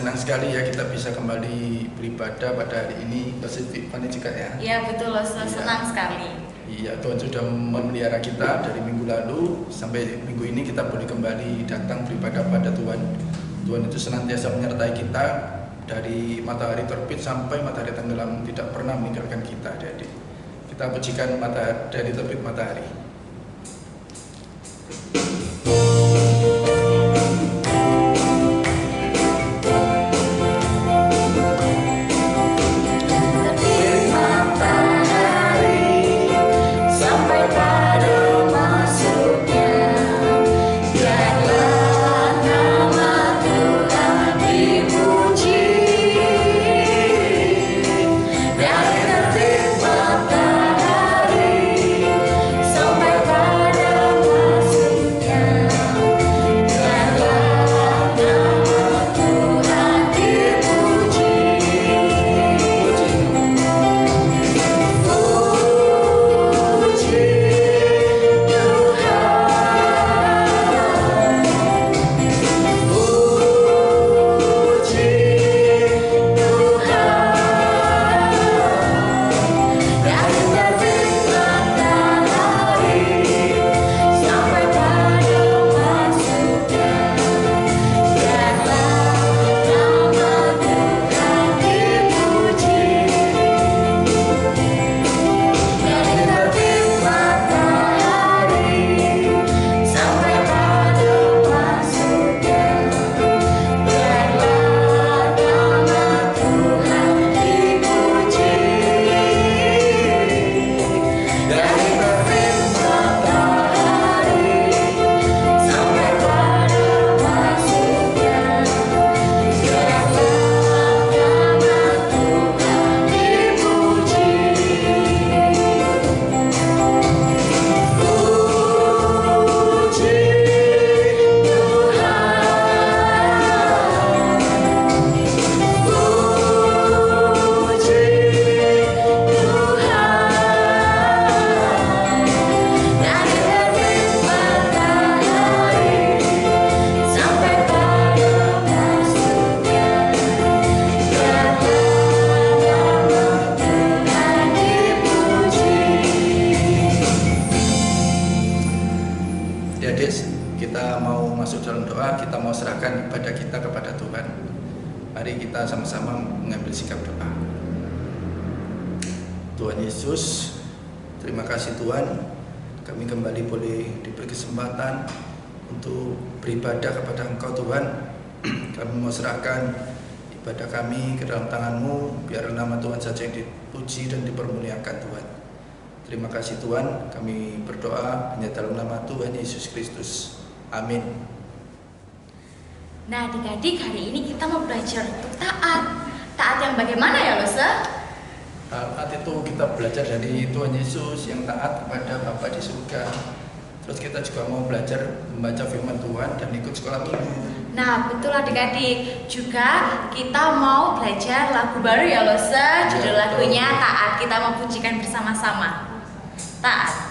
senang sekali ya kita bisa kembali beribadah pada hari ini. Positif Fani juga ya. Iya betul loh, senang sekali. Iya, Tuhan sudah memelihara kita dari minggu lalu sampai minggu ini kita boleh kembali datang beribadah pada Tuhan. Tuhan itu senantiasa menyertai kita dari matahari terbit sampai matahari tenggelam, tidak pernah meninggalkan kita, adik-adik. Kita pujikan matahari dari terbit matahari. Kita mau masuk dalam doa, kita mau serahkan ibadah kita kepada Tuhan. Mari kita sama-sama mengambil sikap doa. Tuhan Yesus, terima kasih Tuhan, kami kembali boleh diberi kesempatan untuk beribadah kepada Engkau Tuhan. Kami mau serahkan ibadah kami ke dalam tangan-Mu, biar nama Tuhan saja yang dipuji dan dipermuliakan Tuhan. Terima kasih Tuhan, kami berdoa hanya dalam nama Tuhan Yesus Kristus. Amin. Nah adik-adik, hari ini kita mau belajar untuk taat. Taat yang bagaimana ya Lose? Taat itu kita belajar dari Tuhan Yesus yang taat kepada Bapa di surga. Terus kita juga mau belajar membaca firman Tuhan dan ikut sekolah minggu. Nah betul adik-adik, juga kita mau belajar lagu baru ya Lose. Judul lagunya Taat, kita mau pujikan bersama-sama. Taat.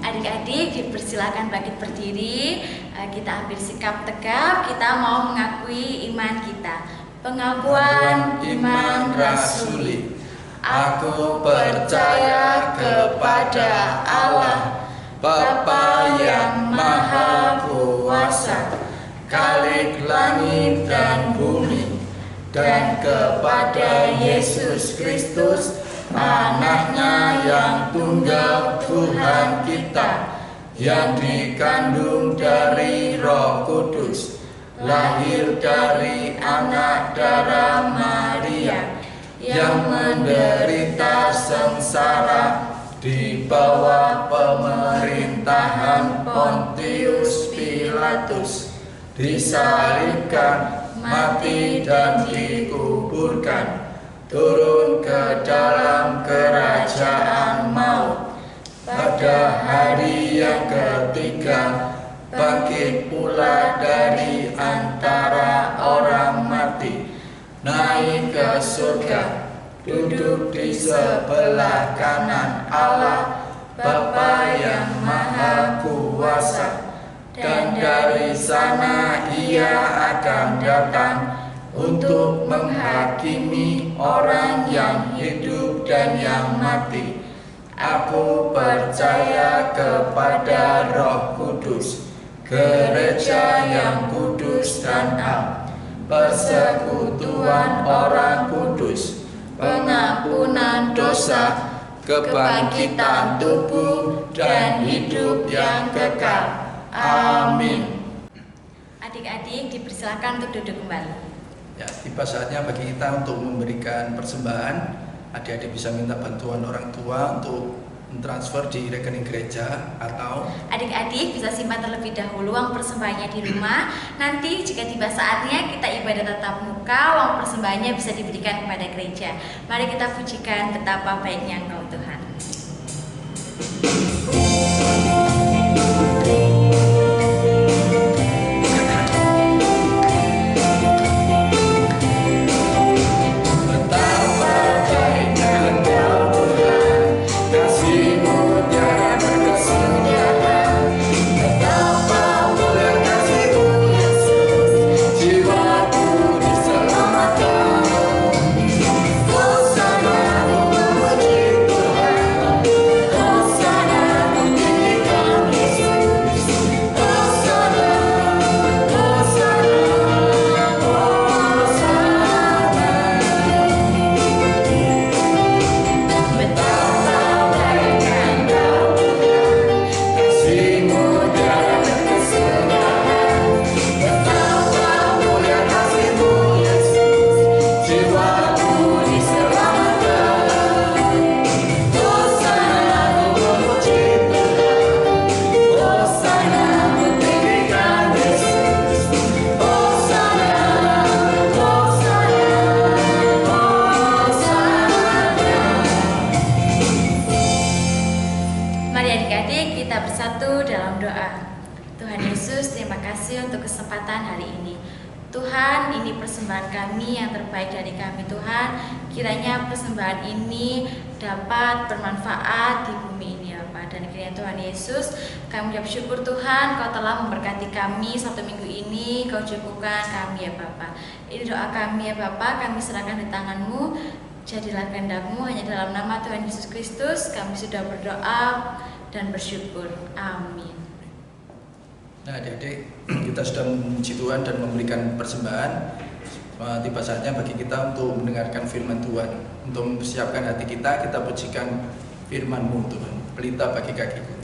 Adik-adik dipersilakan bangkit berdiri. Kita ambil sikap tegap, kita mau mengakui iman kita. Pengakuan iman rasuli. Aku percaya kepada Allah, Bapa yang Maha Kuasa, Khalik langit dan bumi, dan kepada Yesus Kristus, Anaknya yang tunggal Tuhan kita, yang dikandung dari Roh Kudus, lahir dari anak darah Maria, yang menderita sengsara di bawah pemerintahan Pontius Pilatus, disalibkan, mati dan dikuburkan, turun ke dalam kerajaan maut. Pada hari yang ketiga, bangkit pula dari antara orang mati, naik ke surga, duduk di sebelah kanan Allah, Bapa yang Maha Kuasa, dan dari sana Ia akan datang untuk menghakimi orang yang hidup dan yang mati. Aku percaya kepada Roh Kudus, gereja yang kudus dan am, persekutuan orang kudus, pengampunan dosa, kebangkitan tubuh, dan hidup yang kekal. Amin. Adik-adik dipersilakan untuk duduk kembali. Ya, tiba saatnya bagi kita untuk memberikan persembahan. Adik-adik bisa minta bantuan orang tua untuk mentransfer di rekening gereja, atau adik-adik bisa simpan terlebih dahulu uang persembahannya di rumah. Nanti jika tiba saatnya kita ibadah tatap muka, uang persembahannya bisa diberikan kepada gereja. Mari kita pujikan betapa baiknya Engkau Tuhan. Tuhan, ini persembahan kami yang terbaik dari kami Tuhan. Kiranya persembahan ini dapat bermanfaat di bumi ini ya Pak. Dan kiranya Tuhan Yesus, kami ucap syukur Tuhan, Kau telah memberkati kami satu minggu ini, Kau cukupkan kami ya Bapa. Ini doa kami ya Bapa, kami serahkan di tangan-Mu. Jadilah kehendak-Mu, hanya dalam nama Tuhan Yesus Kristus kami sudah berdoa dan bersyukur. Amin. Nah, adik-adik, kita sudah memuji Tuhan dan memberikan persembahan. Tiba saatnya bagi kita untuk mendengarkan firman Tuhan. Untuk mempersiapkan hati kita pujikan firman-Mu Tuhan, pelita bagi kakiku.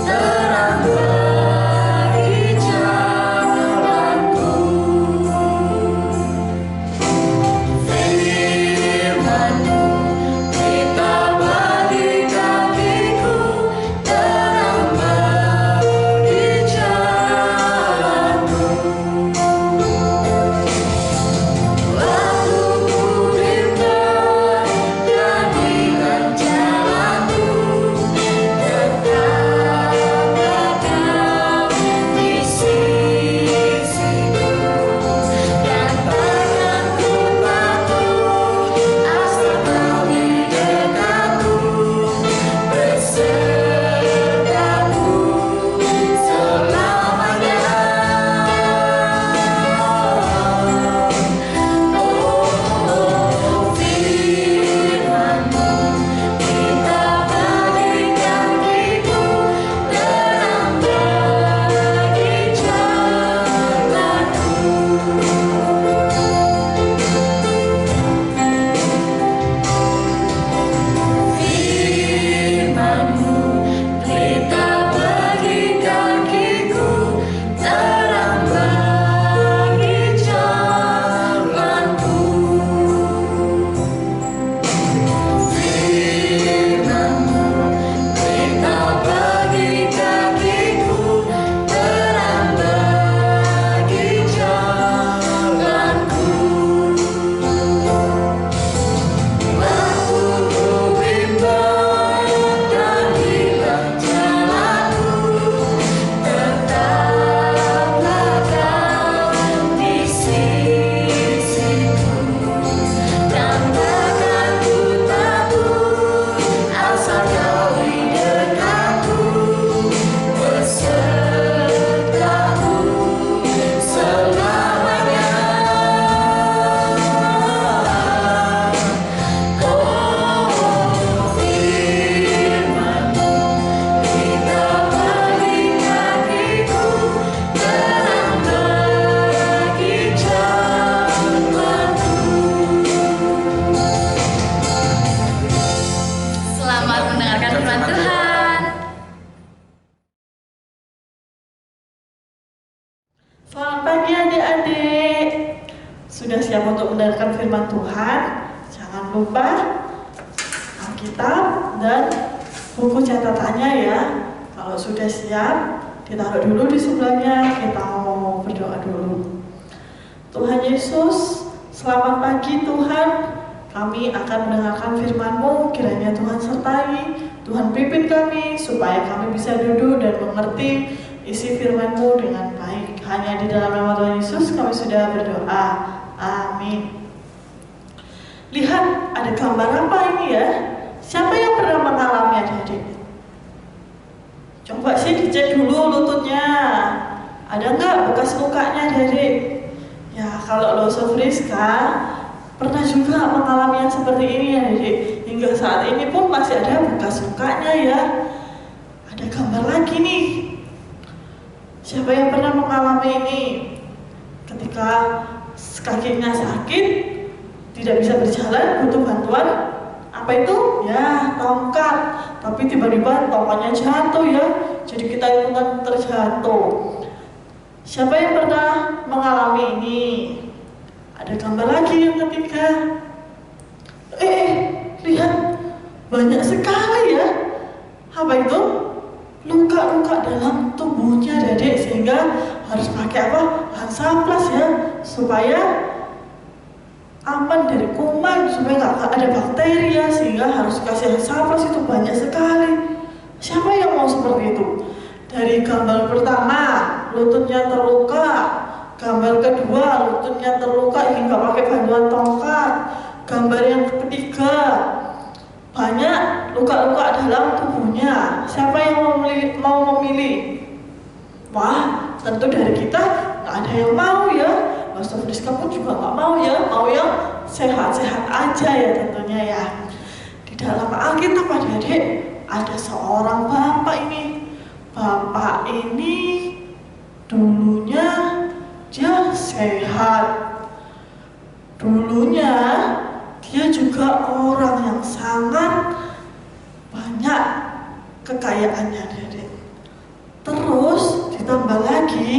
Terang bagi Selamat pagi adik-adik. Sudah siap untuk mendengarkan firman Tuhan? Jangan lupa Alkitab dan buku catatannya ya. Kalau sudah siap, ditaruh dulu di sebelahnya. Kita mau berdoa dulu. Tuhan Yesus, selamat pagi Tuhan. Kami akan mendengarkan firman-Mu. Kiranya Tuhan sertai, Tuhan pimpin kami supaya kami bisa duduk dan mengerti isi firman-Mu dengan baik. Hanya di dalam nama Tuhan Yesus kami sudah berdoa. Amin. Lihat, ada gambar apa ini ya? Siapa yang pernah mengalami adik-adik? Coba sih dicek dulu lututnya. Ada nggak bekas lukanya adik-adik? Ya, kalau Loso Friska pernah juga mengalami yang seperti ini adik-adik. Hingga saat ini pun masih ada bekas lukanya ya. Ada gambar lagi nih. Siapa yang pernah mengalami ini? Ketika kakinya sakit, tidak bisa berjalan, butuh bantuan. Apa itu? Ya, tongkat. Tapi tiba-tiba tongkatnya jatuh ya. Jadi kita ikutan terjatuh. Siapa yang pernah mengalami ini? Ada gambar lagi yang ketiga. Lihat, banyak sekali ya. Apa itu? Luka-luka dalam tubuhnya adik, sehingga harus pakai apa? Hansaplast ya, supaya aman dari kuman, supaya nggak ada bakteri ya, sehingga harus kasih hansaplast. Itu banyak sekali. Siapa yang mau seperti itu? Dari gambar pertama, lututnya terluka. Gambar kedua, lututnya terluka hingga pakai bantuan tongkat. Gambar yang ketiga, banyak luka-luka dalam tubuhnya. Siapa yang mau memilih? Wah, tentu dari kita nggak ada yang mau ya. Pastor Friska pun juga nggak mau ya. Mau yang sehat-sehat aja ya tentunya ya. Di dalam Alkitab adik-adik ada seorang bapak ini. Bapak ini dulunya dia sehat. Dulunya dia juga orang yang sangat banyak kekayaannya adik-adik. Terus ditambah lagi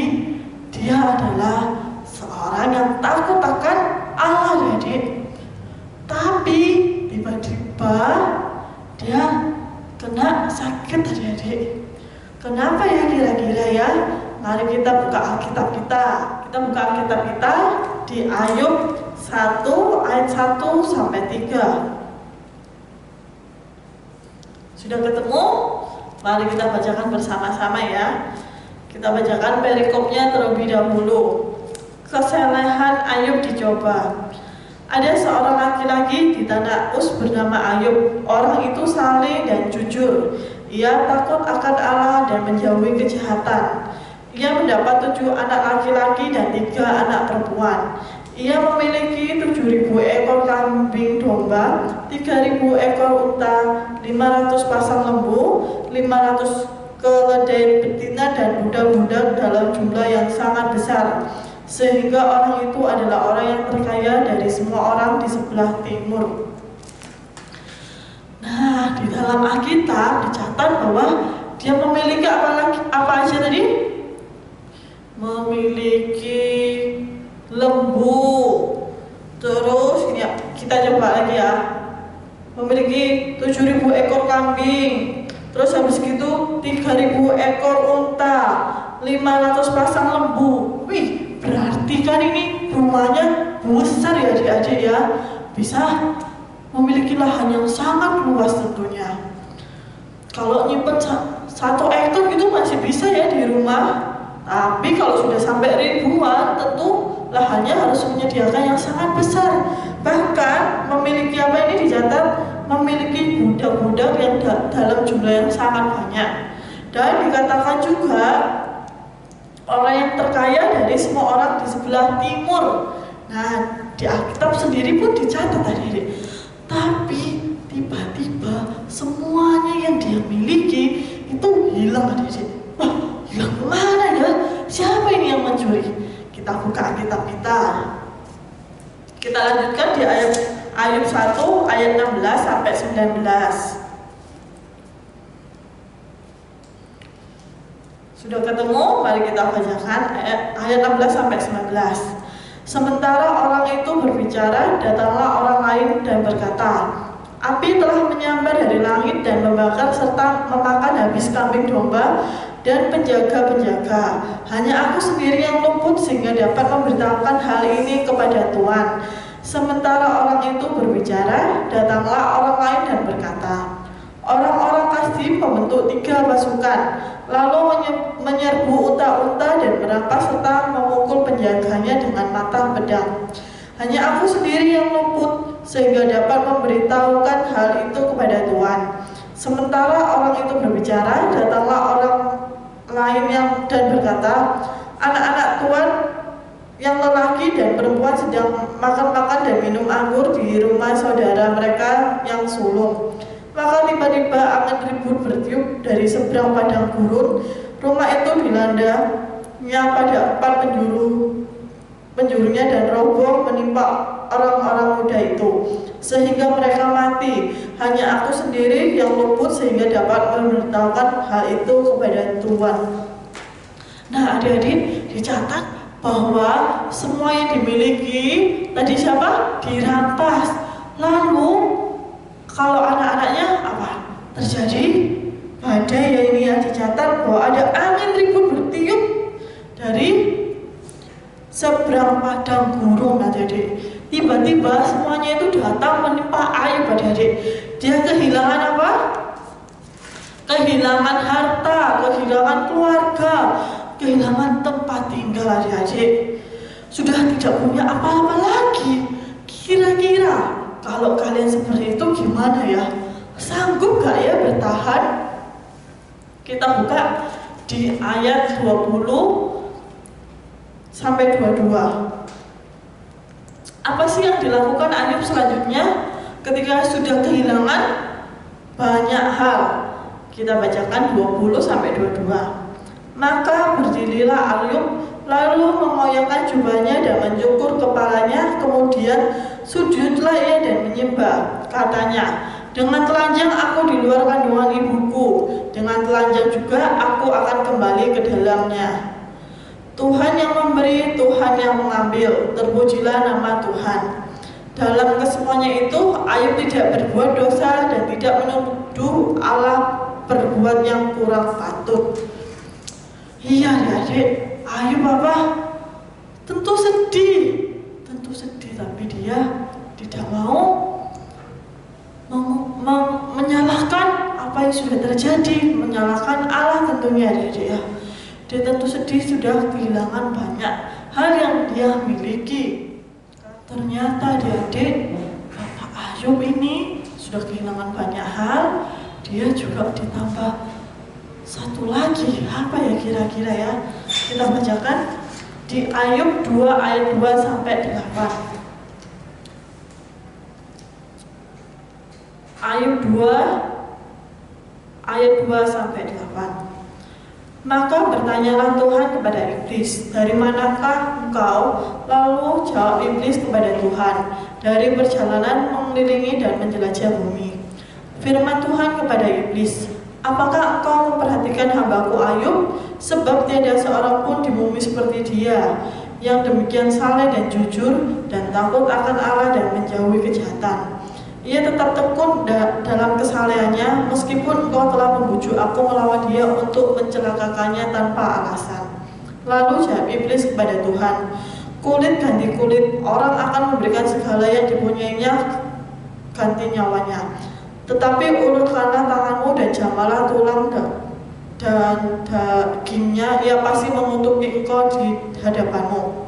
dia adalah seorang yang takut akan Allah adik-adik. Tapi tiba-tiba dia kena sakit adik-adik. Kenapa ya kira-kira ya? Mari kita buka Alkitab kita. Kita buka Alkitab kita di Ayub 1 ayat 1 sampai 3. Sudah ketemu? Mari kita bacakan bersama-sama ya. Kita bacakan perikopnya terlebih dahulu. Kesalehan Ayub dicoba. Ada seorang laki-laki di tanah Uz bernama Ayub. Orang itu saleh dan jujur. Ia takut akan Allah dan menjauhi kejahatan. Ia mendapat 7 anak laki-laki dan 3 anak perempuan. Ia memiliki 7.000 ekor kambing domba, 3.000 ekor unta, 500 pasang lembu, 500 keledai betina dan budak-budak dalam jumlah yang sangat besar. Sehingga orang itu adalah orang yang terkaya dari semua orang di sebelah timur. Nah, di dalam Alkitab dicatat bahwa dia memiliki apa aja tadi? Memiliki lembu. Terus ini ya, kita coba lagi ya. Memiliki 7.000 ekor kambing. Terus habis gitu 3.000 ekor unta, 500 pasang lembu. Wih, berarti kan ini rumahnya besar ya adik-adik ya. Bisa memiliki lahan yang sangat luas tentunya. Kalau nyimpen 1 ekor gitu masih bisa ya di rumah. Tapi kalau sudah sampai ribuan, tentu lahannya harus menyediakan yang sangat besar. Bahkan memiliki apa ini dicatat, memiliki budak-budak yang dalam jumlah yang sangat banyak. Dan dikatakan juga orang yang terkaya dari semua orang di sebelah timur. Nah, di Alkitab sendiri pun dicatat tadi. Tapi tiba-tiba semuanya yang dia miliki itu hilang adik-adik. Wah, hilang kemana ya? Siapa ini yang mencuri? Kita buka Alkitab kita. Kita lanjutkan di Ayub 1 ayat 16 sampai 19. Sudah ketemu? Mari kita bacakan ayat 16 sampai 19. Sementara orang itu berbicara, datanglah orang lain dan berkata, api telah menyambar dari langit dan membakar serta memakan habis kambing domba dan penjaga-penjaga. Hanya aku sendiri yang luput sehingga dapat memberitahukan hal ini kepada Tuhan. Sementara orang itu berbicara, datanglah orang lain dan berkata, orang-orang Kasdim membentuk 3 pasukan, lalu menyerbu unta-unta dan merampas serta memukul penjaganya dengan mata pedang. Hanya aku sendiri yang luput sehingga dapat memberitahukan hal itu kepada Tuhan. Sementara orang itu berbicara, datanglah orang lain dan berkata, anak-anak Tuhan yang lelaki dan perempuan sedang makan-makan dan minum anggur di rumah saudara mereka yang sulung. Maka tiba-tiba angin ribut bertiup dari seberang padang gurun. Rumah itu dilandanya pada 4 penjurunya dan roboh menimpa orang-orang muda itu, sehingga mereka mati. Hanya aku sendiri yang luput sehingga dapat memberitahukan hal itu kepada Tuhan. Nah, adik-adik, dicatat bahwa semua yang dimiliki tadi siapa? Dirampas. Lalu kalau anak-anaknya apa? Terjadi badai, ya ini yang dicatat bahwa ada angin ribut bertiup dari seberang padang gurun, adik-adik. Tiba-tiba semuanya itu datang menimpa Ayub, adik-adik. Dia kehilangan apa? Kehilangan harta, kehilangan keluarga, kehilangan tempat tinggal, adik-adik. Sudah tidak punya apa-apa lagi. Kira-kira kalau kalian seperti itu gimana ya? Sanggup gak ya bertahan? Kita buka di ayat 20 sampai 22. Apa sih yang dilakukan Ayub selanjutnya ketika sudah kehilangan banyak hal? Kita bacakan 20 sampai 22. Maka berdirilah Ayub, lalu mengoyakkan jubahnya dan mencukur kepalanya, kemudian sujudlah ia dan menyembah. Katanya, dengan telanjang aku di luar kandungan ibuku, dengan telanjang juga aku akan kembali ke dalamnya. Tuhan yang memberi, Tuhan yang mengambil, terpujilah nama Tuhan. Dalam kesemuanya itu, Ayub tidak berbuat dosa dan tidak menuduh Allah berbuat yang kurang patut. Iya, adik, Ayub apa? Tentu sedih, tapi dia tidak mau menyalahkan apa yang sudah terjadi, menyalahkan Allah tentunya, adik ya. Dia tentu sedih, sudah kehilangan banyak hal yang dia miliki. Ternyata adik-adik, Bapak Ayub ini sudah kehilangan banyak hal. Dia juga ditambah satu lagi, apa ya kira-kira ya? Kita bacakan di Ayub 2 ayat 2 sampai 8. Ayub 2 ayat 2 sampai 8. Maka bertanyalah Tuhan kepada iblis, dari manakah engkau? Lalu jawab iblis kepada Tuhan, dari perjalanan mengelilingi dan menjelajah bumi. Firman Tuhan kepada iblis, apakah engkau memperhatikan hambaku Ayub? Sebab tiada seorang pun di bumi seperti dia, yang demikian saleh dan jujur, dan takut akan Allah dan menjauhi kejahatan. Ia tetap tekun dalam kesalehannya, meskipun engkau telah membujuk aku melawan dia untuk mencelakakannya tanpa alasan. Lalu jawab iblis kepada Tuhan, kulit ganti kulit, orang akan memberikan segala yang dipunyainya ganti nyawanya. Tetapi ulurkanlah tanganmu dan jamalah tulang dan dagingnya, ia pasti mengutuki engkau di hadapanmu.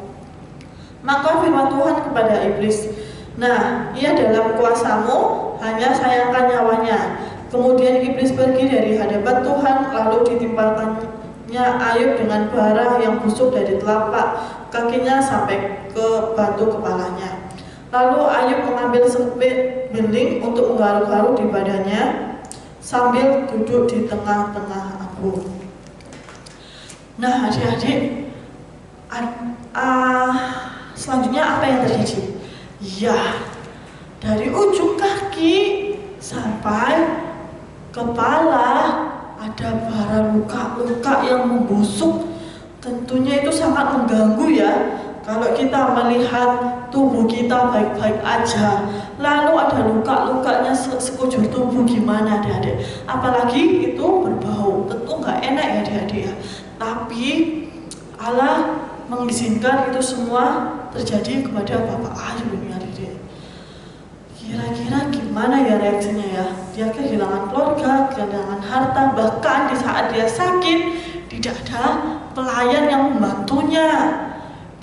Maka firman Tuhan kepada iblis, nah, ia dalam kuasamu, hanya sayangkan nyawanya. Kemudian iblis pergi dari hadapan Tuhan, lalu ditimpakannya Ayub dengan bara yang busuk dari telapak kakinya sampai ke batu kepalanya. Lalu Ayub mengambil sepit beling untuk menggaruk-garuk di badannya sambil duduk di tengah-tengah abu. Nah, adik-adik, selanjutnya apa yang terjadi? Ya, dari ujung kaki sampai kepala ada bara luka-luka yang membusuk. Tentunya itu sangat mengganggu ya. Kalau kita melihat tubuh kita baik-baik aja, lalu ada luka-lukanya sekujur tubuh, gimana adik-adik? Apalagi itu berbau, tentu nggak enak ya adik-adik ya. Tapi Allah mengizinkan itu semua terjadi kepada Bapak Ayub ini adik-adik. Kira-kira gimana ya reaksinya ya? Dia kehilangan keluarga, kehilangan harta, bahkan di saat dia sakit tidak ada pelayan yang membantunya.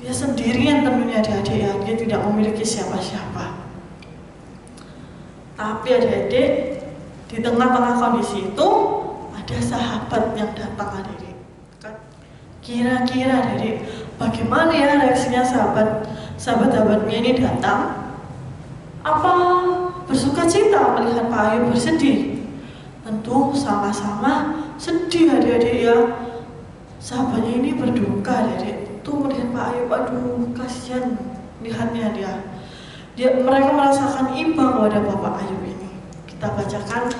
Dia sendirian tentunya adik-adik ya, dia tidak memiliki siapa-siapa. Tapi adik-adik, di tengah-tengah kondisi itu ada sahabat yang datang adik-adik. Kira-kira adik-adik, bagaimana ya reaksinya sahabat-sahabatnya ini datang? Apa bersuka cita melihat Pak Ayub bersedih? Tentu sama-sama sedih adik-adik ya. Sahabatnya ini berduka adik-adik. Tuh melihat Pak Ayub, aduh kasihan lihatnya mereka merasakan iba kepada Bapak Ayub ini. Kita bacakan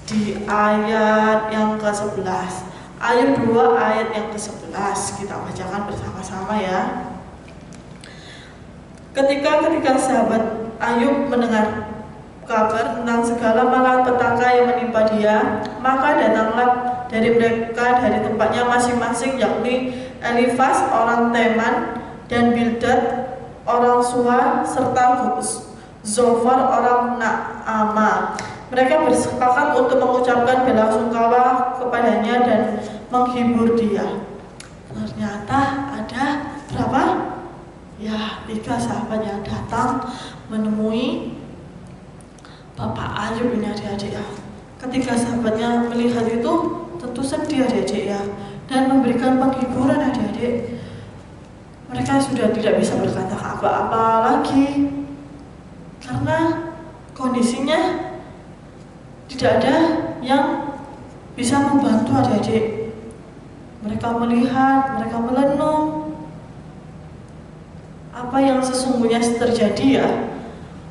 di ayat yang ke-11, Ayub 2 ayat yang ke-11, kita bacakan bersama-sama ya. Ketika sahabat Ayub mendengar kabar tentang segala malapetaka yang menimpa dia, maka datanglah dari mereka dari tempatnya masing-masing, yakni Elifas orang Teman dan Bildad orang Suha serta Zofar orang Naama. Mereka bersepakat untuk mengucapkan belasungkawa kepadanya dan menghibur dia. Ternyata ada berapa? Ya, 3 sahabat yang datang menemui Bapak Ayub ini adik-adik ya. Ketika sahabatnya melihat itu tentu sedih adik-adik ya, dan memberikan penghiburan adik-adik. Mereka sudah tidak bisa berkata apa-apa lagi karena kondisinya tidak ada yang bisa membantu adik-adik. Mereka melihat, mereka melenung apa yang sesungguhnya terjadi ya.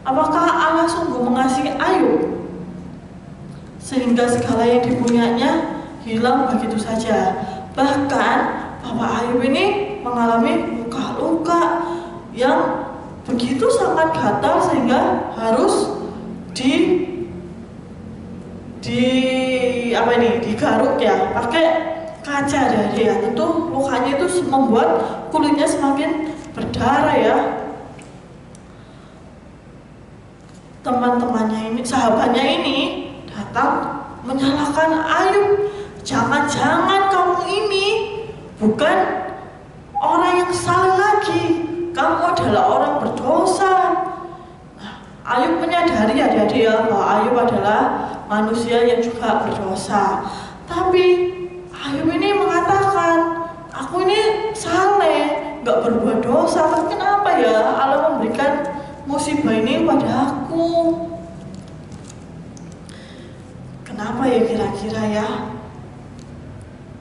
Apakah Allah sungguh mengasihi Ayub sehingga segala yang dipunyanya hilang begitu saja? Bahkan Bapak Ayub ini mengalami luka-luka yang begitu sangat gatal sehingga harus digaruk ya, pakai kaca ya. Tentu lukanya itu membuat kulitnya semakin berdarah ya. Teman-temannya ini, sahabatnya ini datang menyalahkan Ayub. Jangan-jangan kamu ini bukan orang yang salah lagi, kamu adalah orang berdosa. Nah, Ayub menyadari adik-adik ya bahwa Ayub adalah manusia yang juga berdosa. Tapi Ayub ini mengatakan, aku ini saleh, gak berbuat dosa, tapi kenapa ya Allah memberikan musibah ini pada aku? Kenapa ya kira-kira ya?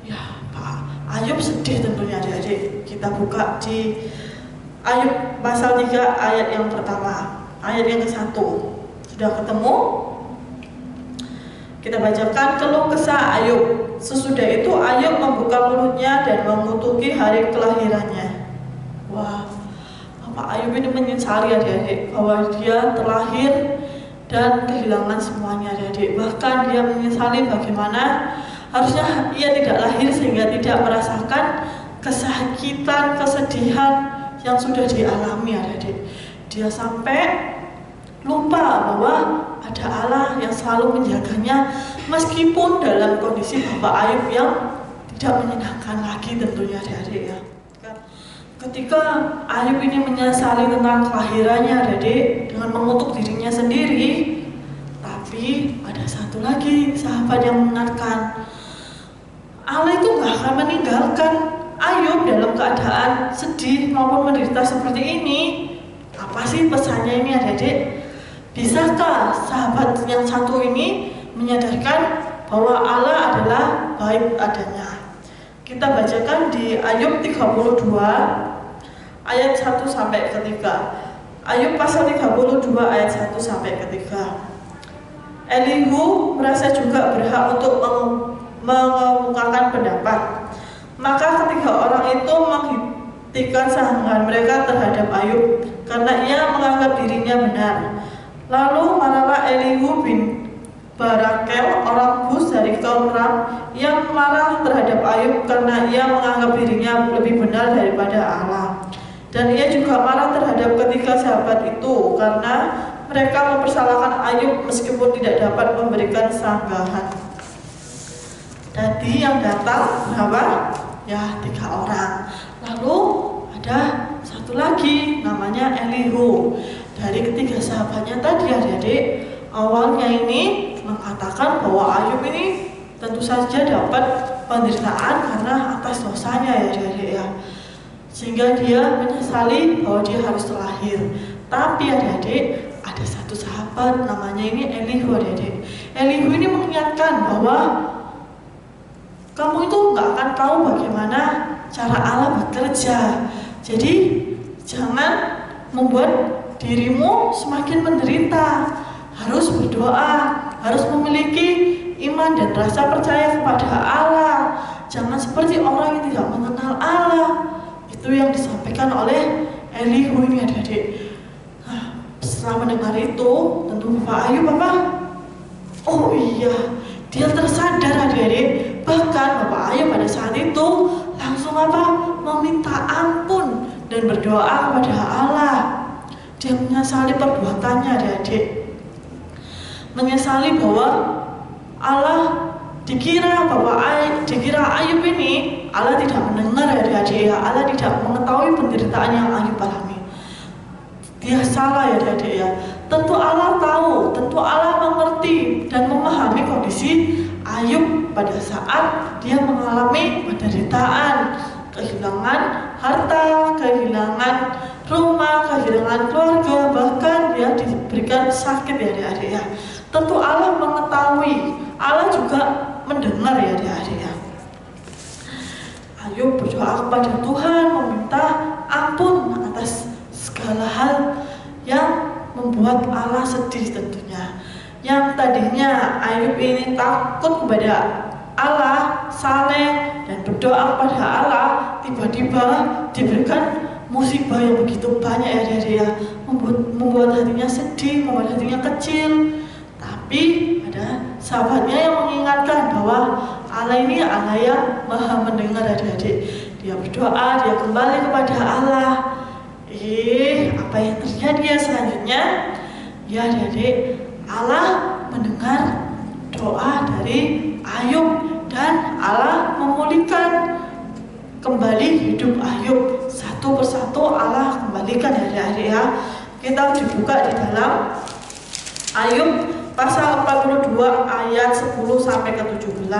Ya, Pak Ayub sedih tentunya adik-adik. Kita buka di Ayub pasal 3 ayat yang pertama, ayat yang ke-1. Sudah ketemu? Kita bacakan keluh kesah Ayub. Sesudah itu Ayub membuka mulutnya dan mengutuki hari kelahirannya. Wah, Bapak Ayub ini menyesali adik-adik bahwa dia terlahir dan kehilangan semuanya adik-adik. Bahkan dia menyesali bagaimana harusnya ia tidak lahir sehingga tidak merasakan kesakitan, kesedihan yang sudah dialami adik-adik. Dia sampai lupa bahwa ada Allah yang selalu menjaganya meskipun dalam kondisi Bapak Ayub yang tidak menyenangkan lagi tentunya adik-adik ya. Ketika Ayub ini menyesali tentang kelahirannya adik-adik dengan mengutuk dirinya sendiri, tapi ada satu lagi sahabat yang mengingatkan, Allah itu gak akan meninggalkan Ayub dalam keadaan sedih maupun menderita seperti ini. Apa sih pesannya ini adik-adik? Bisakah sahabat yang satu ini menyadarkan bahwa Allah adalah baik adanya? Kita bacakan di Ayub 32 ayat 1 sampai ke 3. Ayub pasal 32 ayat 1 sampai ke 3. Elihu merasa juga berhak untuk mengemukakan pendapat. Maka ketiga orang itu menghentikan sanggahan mereka terhadap Ayub karena ia menganggap dirinya benar. Lalu marahlah Elihu bin Barakel, orang Bus dari kaum Ram, yang marah terhadap Ayub karena ia menganggap dirinya lebih benar daripada Allah. Dan ia juga marah terhadap ketiga sahabat itu karena mereka mempersalahkan Ayub meskipun tidak dapat memberikan sanggahan. Tadi yang datang berapa? Ya, 3 orang. Lalu ada satu lagi namanya Elihu. Dari ketiga sahabatnya tadi adik-adik, awalnya ini mengatakan bahwa Ayub ini tentu saja dapat penderitaan karena atas dosanya ya adik-adik ya. Sehingga dia menyesali bahwa dia harus terlahir. Tapi adik-adik, ada satu sahabat namanya ini Elihu adik-adik. Elihu ini mengingatkan bahwa kamu itu nggak akan tahu bagaimana cara Allah bekerja. Jadi jangan membuat dirimu semakin menderita. Harus berdoa, harus memiliki iman dan rasa percaya kepada Allah. Jangan seperti orang yang tidak mengenal Allah. Itu yang disampaikan oleh Elihu ini adik-adik. Nah, setelah mendengar itu, tentu Bapak Ayub apa? Oh iya, dia tersadar adik-adik. Bahkan Bapak Ayub pada saat itu langsung apa? Meminta ampun dan berdoa kepada Allah. Dia menyesali perbuatannya adik-adik. Menyesali bahwa Allah dikira Ayub ini Allah tidak mendengar adik-adik ya. Allah tidak mengetahui penderitaan yang Ayub alami. Dia salah ya adik-adik ya. Tentu Allah tahu, tentu Allah mengerti dan memahami kondisi Ayub pada saat dia mengalami penderitaan, kehilangan harta, kehilangan rumah, kehilangan keluarga, bahkan dia diberikan sakit ya adik-adik ya. Tentu Allah mengetahui, Allah juga mendengar ya adik-adik ya. Ayub berdoa kepada Tuhan, meminta ampun atas segala hal yang membuat Allah sedih tentunya. Yang tadinya Ayub ini takut kepada Allah, saleh dan berdoa kepada Allah, tiba-tiba diberikan musibah yang begitu banyak ya adik-adik ya, membuat hatinya sedih, membuat hatinya kecil. Tapi ada sahabatnya yang mengingatkan bahwa Allah ini Allah yang maha mendengar adik-adik. Dia berdoa, dia kembali kepada Allah. Apa yang terjadi ya selanjutnya? Ya adik-adik, Allah mendengar doa dari Ayub dan Allah memulihkan kembali hidup Ayub. Satu persatu Allah kembalikan ya adik-adik ya. Kita dibuka di dalam Ayub pasal 42 ayat 10 sampai ke 17.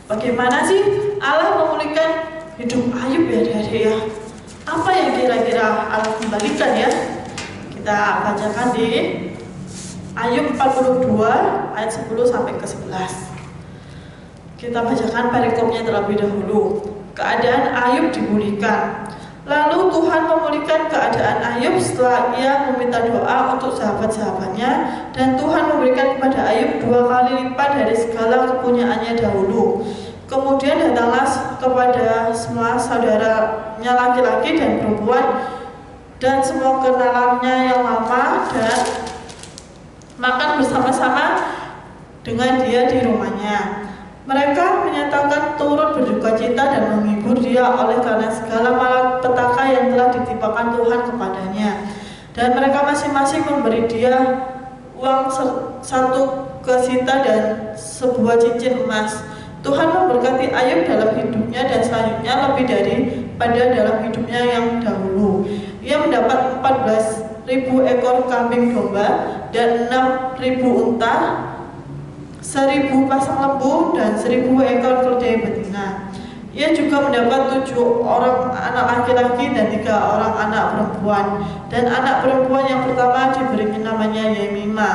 Bagaimana sih Allah memulihkan hidup Ayub ya adik-adik ya? Apa yang kira-kira Allah kembalikan ya? Kita bacakan di Ayub 42 ayat 10 sampai ke 11. Kita bacakan perikopnya terlebih dahulu. Keadaan Ayub dipulihkan. Lalu Tuhan memulihkan keadaan Ayub setelah ia meminta doa untuk sahabat-sahabatnya, dan Tuhan memberikan kepada Ayub 2 kali lipat dari segala kepunyaannya dahulu. Kemudian datanglah kepada semua saudaranya laki-laki dan perempuan dan semua kenalannya yang lama, dan makan bersama-sama dengan dia di rumahnya. Mereka menyatakan turut berduka cita dan menghibur dia oleh karena segala malapetaka yang telah ditimpakan Tuhan kepadanya. Dan mereka masing-masing memberi dia uang 1 kesita dan sebuah cincin emas. Tuhan memberkati Ayub dalam hidupnya dan selanjutnya lebih daripada dalam hidupnya yang dahulu. Ia mendapat 14.000 ekor kambing domba dan 6.000 unta, 1.000 pasang lembu dan 1.000 ekor keledai betina. Ia juga mendapat 7 orang anak laki-laki dan 3 orang anak perempuan. Dan anak perempuan yang pertama diberi namanya Yemima,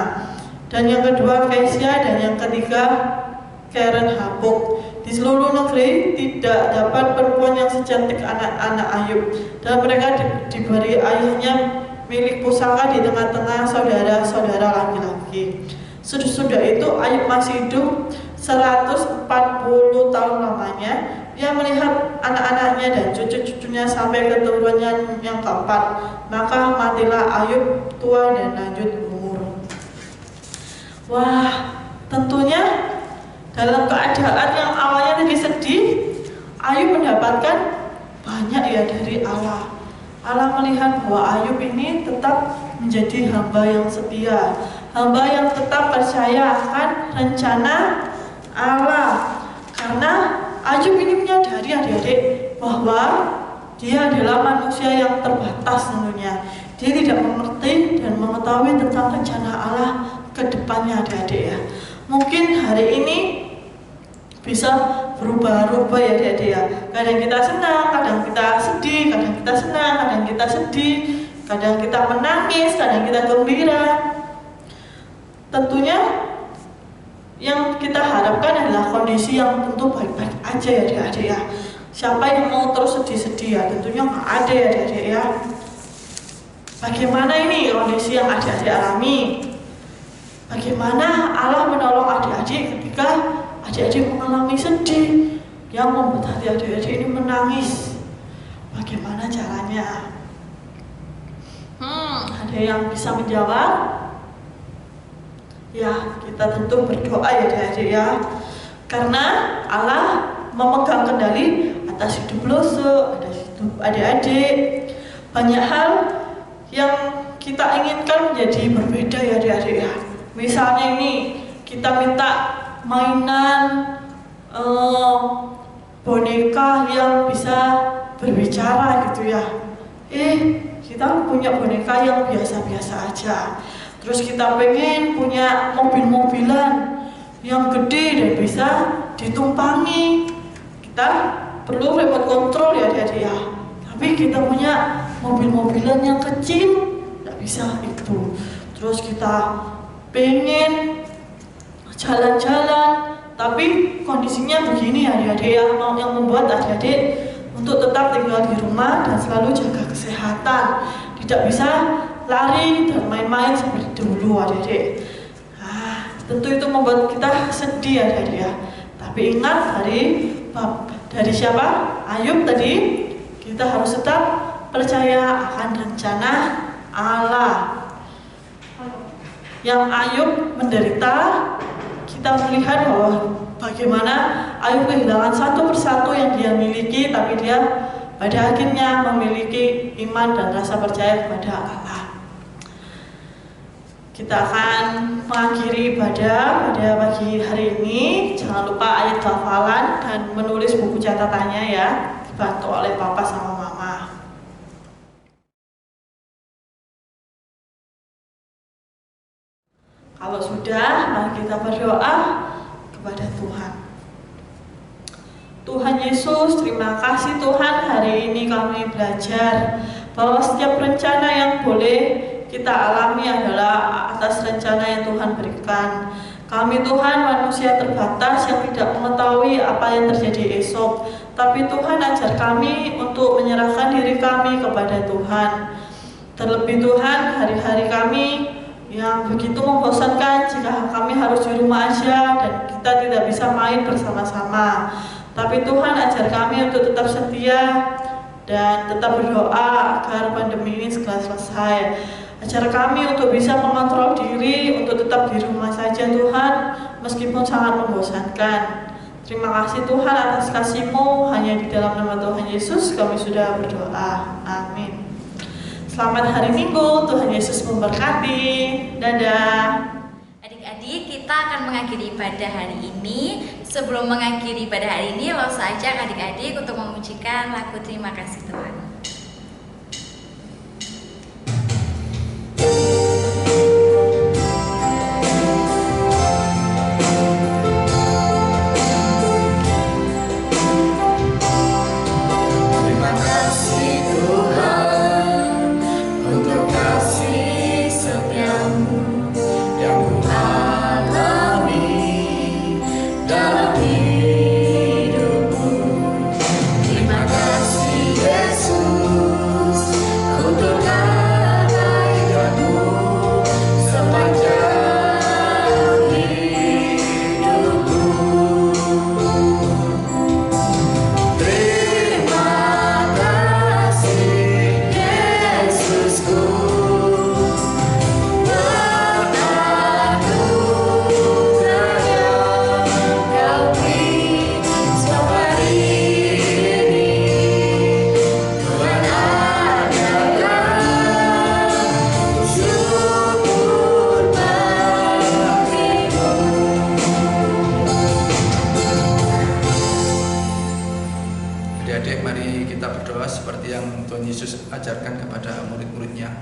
dan yang kedua Kesia, dan yang ketiga Keren Habuk. Di seluruh negeri tidak dapat perempuan yang secantik anak-anak Ayub, dan mereka diberi ayahnya milik pusaka di tengah-tengah saudara-saudara laki-laki. Sudah itu Ayub masih hidup 140 tahun lamanya. Dia melihat anak-anaknya dan cucu-cucunya sampai keturunan yang keempat. Maka matilah Ayub tua dan lanjut umur. Wah, tentunya dalam keadaan yang awalnya tadi sedih, Ayub mendapatkan banyak ya dari Allah. Allah melihat bahwa Ayub ini tetap menjadi hamba yang setia, hamba yang tetap percaya akan rencana Allah. Karena Ayub ini menyadari adik-adik bahwa dia adalah manusia yang terbatas tentunya. Dia tidak mengerti dan mengetahui tentang rencana Allah ke depannya adik-adik ya. Mungkin hari ini bisa berubah-ubah ya adik-adik ya. Kadang kita senang, kadang kita sedih, kadang kita senang, kadang kita sedih, kadang kita menangis, kadang kita gembira. Tentunya yang kita harapkan adalah kondisi yang tentu baik-baik aja ya adik-adik ya. Siapa yang mau terus sedih-sedih ya? Tentunya nggak ada ya adik-adik ya. Bagaimana ini kondisi yang adik-adik alami? Bagaimana Allah menolong adik-adik ketika adik-adik mengalami sedih yang membuat hati adik-adik ini menangis? Bagaimana caranya? Ada yang bisa menjawab? Ya, kita tentu berdoa ya adik-adik ya. Karena Allah memegang kendali atas hidup Lose, atas hidup adik-adik. Banyak hal yang kita inginkan menjadi berbeda ya adik-adik ya. Misalnya ini, kita minta mainan boneka yang bisa berbicara gitu ya. Kita punya boneka yang biasa-biasa aja. Terus kita pengen punya mobil-mobilan yang gede dan bisa ditumpangi. Kita perlu remote control ya adik-adik ya. Tapi kita punya mobil-mobilan yang kecil, tidak bisa itu. Terus kita pengen jalan-jalan, tapi kondisinya begini ya adik-adik ya, yang membuat adik-adik untuk tetap tinggal di rumah dan selalu jaga kesehatan. Tidak bisa lari dan main-main seperti dulu adik-adik. Tentu itu membuat kita sedih adik-adik ya. Tapi ingat dari siapa? Ayub tadi, kita harus tetap percaya akan rencana Allah. Yang Ayub menderita, kita melihat bahwa bagaimana Ayub kehilangan satu persatu yang dia miliki, tapi dia pada akhirnya memiliki iman dan rasa percaya kepada Allah. Kita akan mengakhiri ibadah pada pagi hari ini. Jangan lupa ayat hafalan dan menulis buku catatannya ya, dibantu oleh papa sama mama. Kalau sudah, mari kita berdoa kepada Tuhan. Tuhan Yesus, terima kasih Tuhan, hari ini kami belajar bahwa setiap rencana yang boleh kita alami adalah atas rencana yang Tuhan berikan. Kami Tuhan manusia terbatas yang tidak mengetahui apa yang terjadi esok. Tapi Tuhan ajar kami untuk menyerahkan diri kami kepada Tuhan. Terlebih Tuhan, hari-hari kami yang begitu membosankan jika kami harus di rumah aja dan kita tidak bisa main bersama-sama. Tapi Tuhan ajar kami untuk tetap setia dan tetap berdoa agar pandemi ini segera selesai. Ajar kami untuk bisa mengontrol diri, untuk tetap di rumah saja Tuhan, meskipun sangat membosankan. Terima kasih Tuhan atas kasih-Mu, hanya di dalam nama Tuhan Yesus kami sudah berdoa. Amin. Selamat hari Minggu, Tuhan Yesus memberkati. Dadah. Adik-adik, kita akan mengakhiri ibadah hari ini. Sebelum mengakhiri ibadah hari ini, lo ajak adik-adik untuk memujikan lagu Terima Kasih Tuhan. Terima kasih Yesus. Adik-adik, mari kita berdoa seperti yang Tuhan Yesus ajarkan kepada murid-muridnya.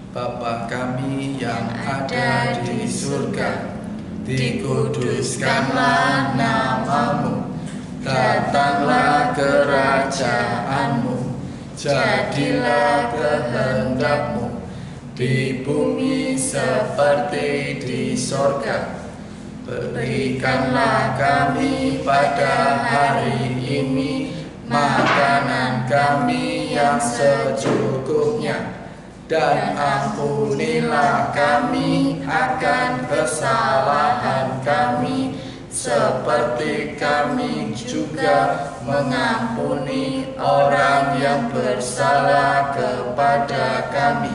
Bapa kami yang ada di surga, dikuduskanlah namamu, datanglah kerajaanmu, jadilah kehendakmu di bumi seperti di sorga. Berikanlah kami pada hari ini makanan kami yang secukupnya, dan ampunilah kami akan kesalahan kami, seperti kami juga mengampuni orang yang bersalah kepada kami.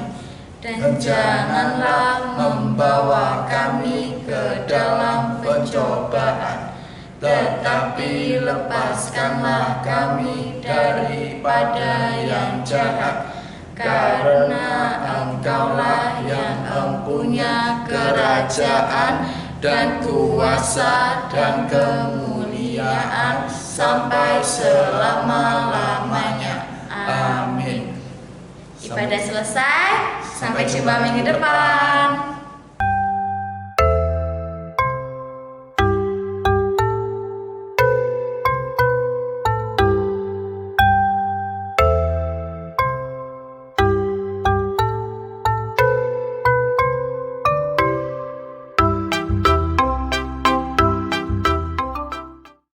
Dan janganlah membawa kami ke dalam pencobaan, tetapi lepaskanlah kami daripada yang jahat. Karena Engkaulah yang mempunyai kerajaan dan kuasa dan kemuliaan sampai selama-lamanya. Amin. Ibadah selesai, sampai jumpa minggu depan.